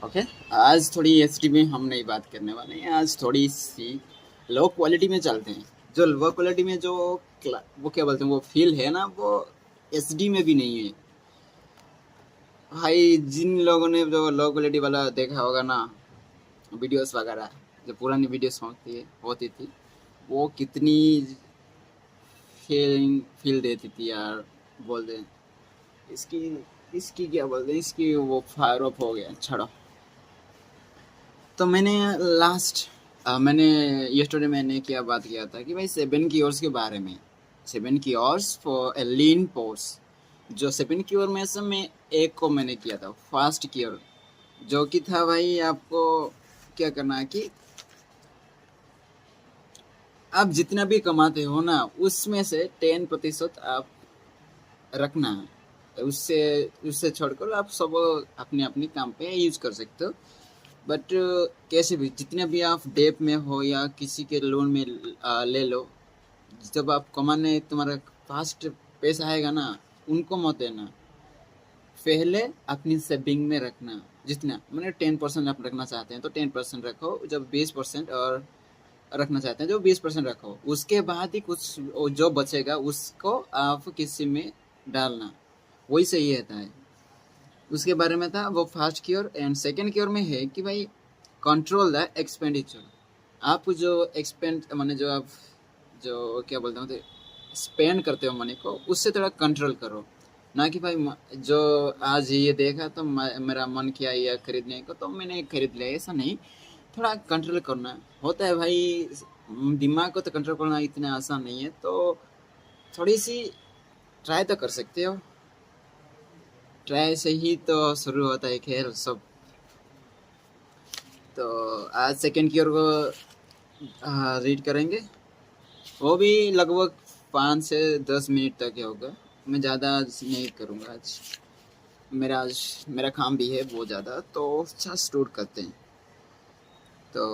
Okay. आज थोड़ी HD में हम नहीं बात करने वाले हैं। आज थोड़ी सी लो क्वालिटी में चलते हैं। जो लो क्वालिटी में जो वो क्या बोलते हैं, वो फील है ना, वो एचडी में भी नहीं है भाई। जिन लोगों ने जो लो क्वालिटी वाला देखा होगा ना, वीडियोस वगैरह, जो पुरानी वीडियोस होती थी, वो कितनी फील देती थी यार। बोल दे इसकी इसकी क्या बोलते हैं, इसकी वो फायर ऑफ हो गया, छोड़ो। तो मैंने यस्टरडे मैंने क्या बात किया था कि भाई 7 की के बारे में। 7 की फॉर ए लीन पोर्स। जो 7 की में से मैं एक को मैंने किया था, फास्ट की, जो कि था भाई आपको क्या करना है कि आप जितना भी कमाते हो ना, उसमें से 10% आप रखना है। उससे उससे छोड़कर आप सब अपने अपने काम पे यूज कर सकते हो। बट कैसे भी, जितने भी आप डेप में हो या किसी के लोन में ले लो, जब आप कमाने तुम्हारा फास्ट पैसा आएगा ना, उनको मत देना। पहले अपनी सेविंग में रखना। जितना मैंने 10% आप रखना चाहते हैं तो 10% रखो। जब 20% और रखना चाहते हैं जो 20% रखो। उसके बाद ही कुछ जो बचेगा उसको आप किसी में डालना, वही सही रहता है। उसके बारे में था वो first cure. And second cure में है कि भाई कंट्रोल द एक्सपेंडिचर। आप जो एक्सपेंड माने जो आप जो क्या बोलते हैं स्पेंड करते हो मनी को, उससे थोड़ा कंट्रोल करो। ना कि भाई जो आज ये देखा तो मेरा मन किया ये खरीदने को तो मैंने खरीद लिया, ऐसा नहीं। थोड़ा कंट्रोल करना होता है भाई। दिमाग को तो कंट्रोल करना इतना आसान नहीं है, तो थोड़ी सी ट्राई तो कर सकते हो। ट्राई से ही तो शुरू होता है खैर सब। तो आज सेकेंड की ओर को रीड करेंगे। वो भी लगभग 5 से 10 मिनट तक ही होगा। मैं ज़्यादा नहीं करूँगा आज। मेरा काम भी है बहुत ज़्यादा, तो अच्छा स्टोर करते हैं। So,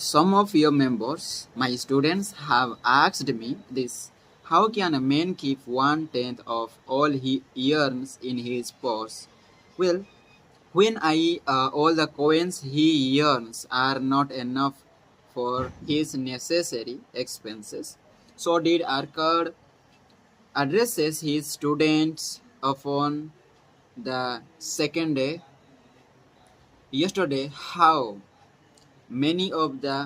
some of your members, my students, have asked me this: how can a man keep 1/10 of all he earns in his purse? Well, when all the coins he earns are not enough for his necessary expenses, so did Arkad addresses his students upon the second day. Yesterday, how many of the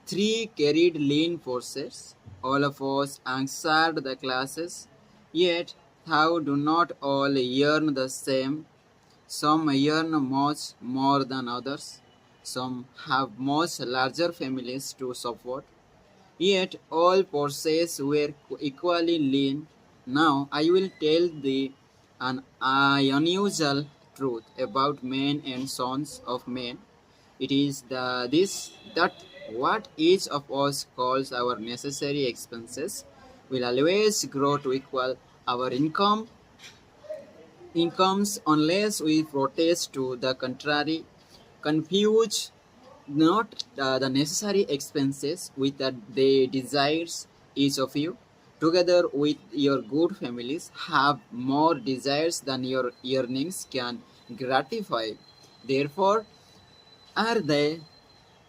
three carried lean forces. All of us answered the classes, yet how do not all yearn the same? Some yearn much more than others. Some have much larger families to support. Yet all forces were equally lean. Now I will tell thee an unusual truth about men and sons of men. It is this that what each of us calls our necessary expenses will always grow to equal our incomes unless we protest to the contrary. Confuse not the necessary expenses with the desires. Each of you, together with your good families, have more desires than your earnings can gratify. Therefore, are they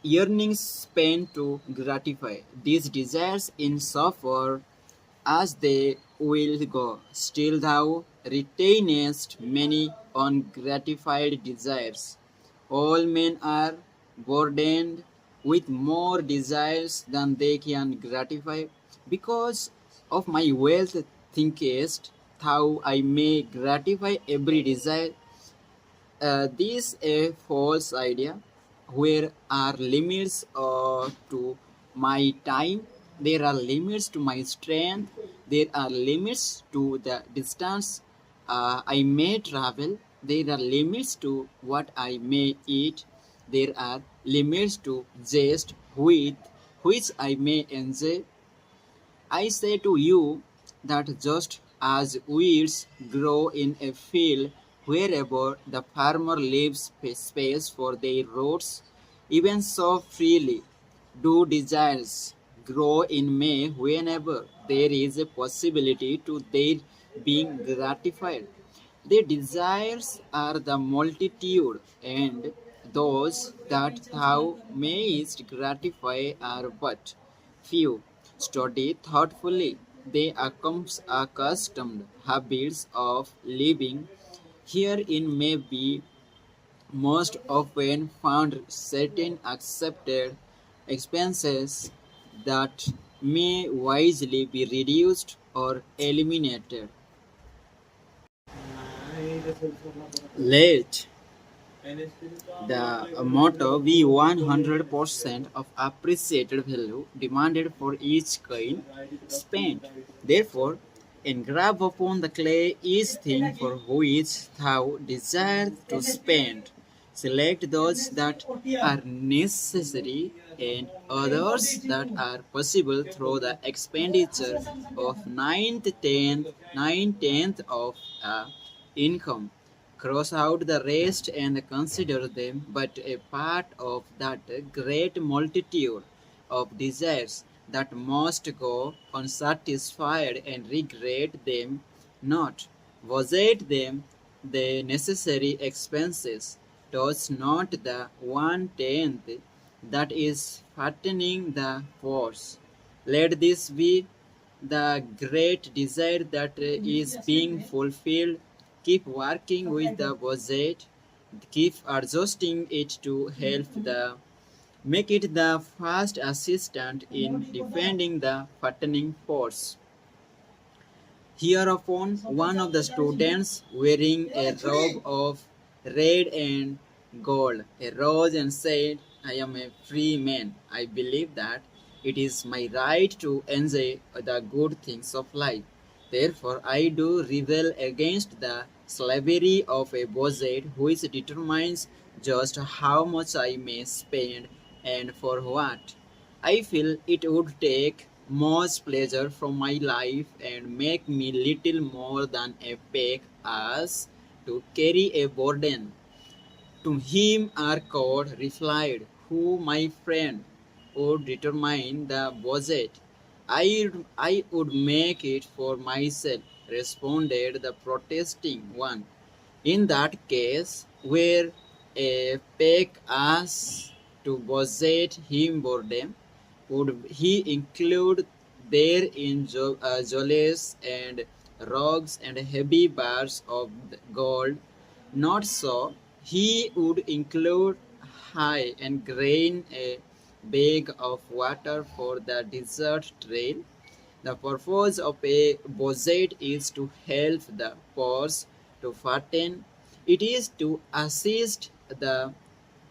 yearnings spent to gratify these desires in so far as they will go. Still thou retainest many ungratified desires. All men are burdened with more desires than they can gratify. Because of my wealth thinkest how I may gratify every desire. This a false idea. Where are limits to my time? There are limits to my strength. There are limits to the distance I may travel. There are limits to what I may eat. There are limits to just with which I may enjoy. I say to you that just as weeds grow in a field wherever the farmer leaves space for their roots, even so freely do desires grow in me whenever there is a possibility to their being gratified. Their desires are the multitude, and those that thou mayest gratify are but few. Study thoughtfully the accustomed habits of living. Herein may be most often found certain accepted expenses that may wisely be reduced or eliminated. Let the motto be 100% of appreciated value demanded for each coin spent. Therefore, engrave upon the clay each thing for which thou desirest to spend. Select those that are necessary and others that are possible through the expenditure of nine tenth of income. Cross out the rest and consider them but a part of that great multitude of desires that must go unsatisfied, and regret them not. Budget them the necessary expenses, towards not the 1/10 that is fattening the force. Let this be the great desire that is being fulfilled. Keep working with the budget, keep adjusting it to help the make it the first assistant in defending the fattening force. Hereupon, one of the students, wearing a robe of red and gold, arose and said, I am a free man. I believe that it is my right to enjoy the good things of life. Therefore, I do rebel against the slavery of a budget which determines just how much I may spend and for what. I feel it would take much pleasure from my life and make me little more than a peck ass to carry a burden. To him our court replied, who, my friend, would determine the budget? I would make it for myself, responded the protesting one. In that case, where a peck asked to budget him boredom, would he include therein jewels and rugs and heavy bars of gold? Not so. He would include hay and grain, a bag of water for the desert trail. The purpose of a budget is to help the poor to fatten. It is to assist the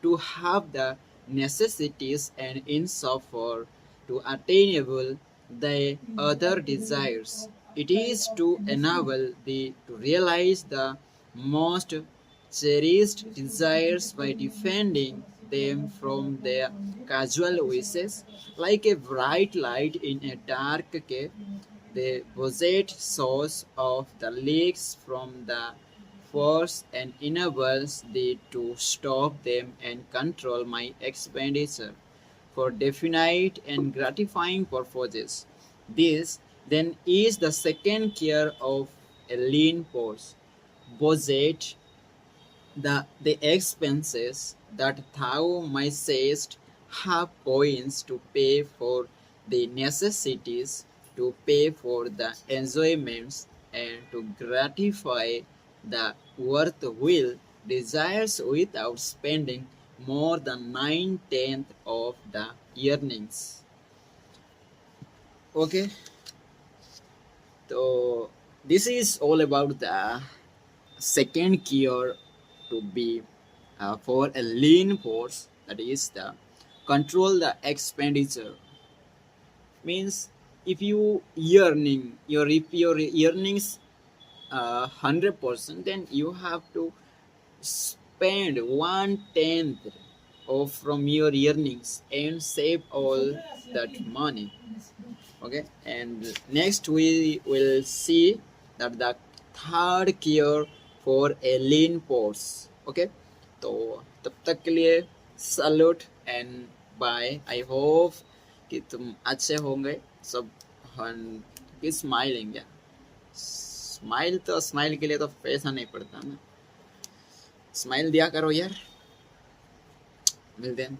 to have the necessities and in suffer to attainable the other desires. It is to enable thee to realize the most cherished desires by defending them from their casual wishes. Like a bright light in a dark cave, the budget source of the leaks from the force and enables thee to stop them and control my expenditure for definite and gratifying purposes. This then is the second care of a lean purse. Budget the expenses that thou mightest have coins to pay for the necessities, to pay for the enjoyments, and to gratify the worthwhile desires without spending more than 9/10 of the earnings. Okay, so this is all about the second cure to be for a lean force, that is the control the expenditure. Means if you earning your if your earnings 100%, then you have to spend 1/10 of from your earnings and save all that money. Okay, and next we will see that the third cure for a lean force. Okay, तो तब तक के लिए salute and bye. I hope कि तुम अच्छे होंगे सब. कि स्माइलिंग, या स्माइल, तो स्माइल के लिए तो पैसा नहीं पड़ता ना. स्माइल दिया करो यार. Well then.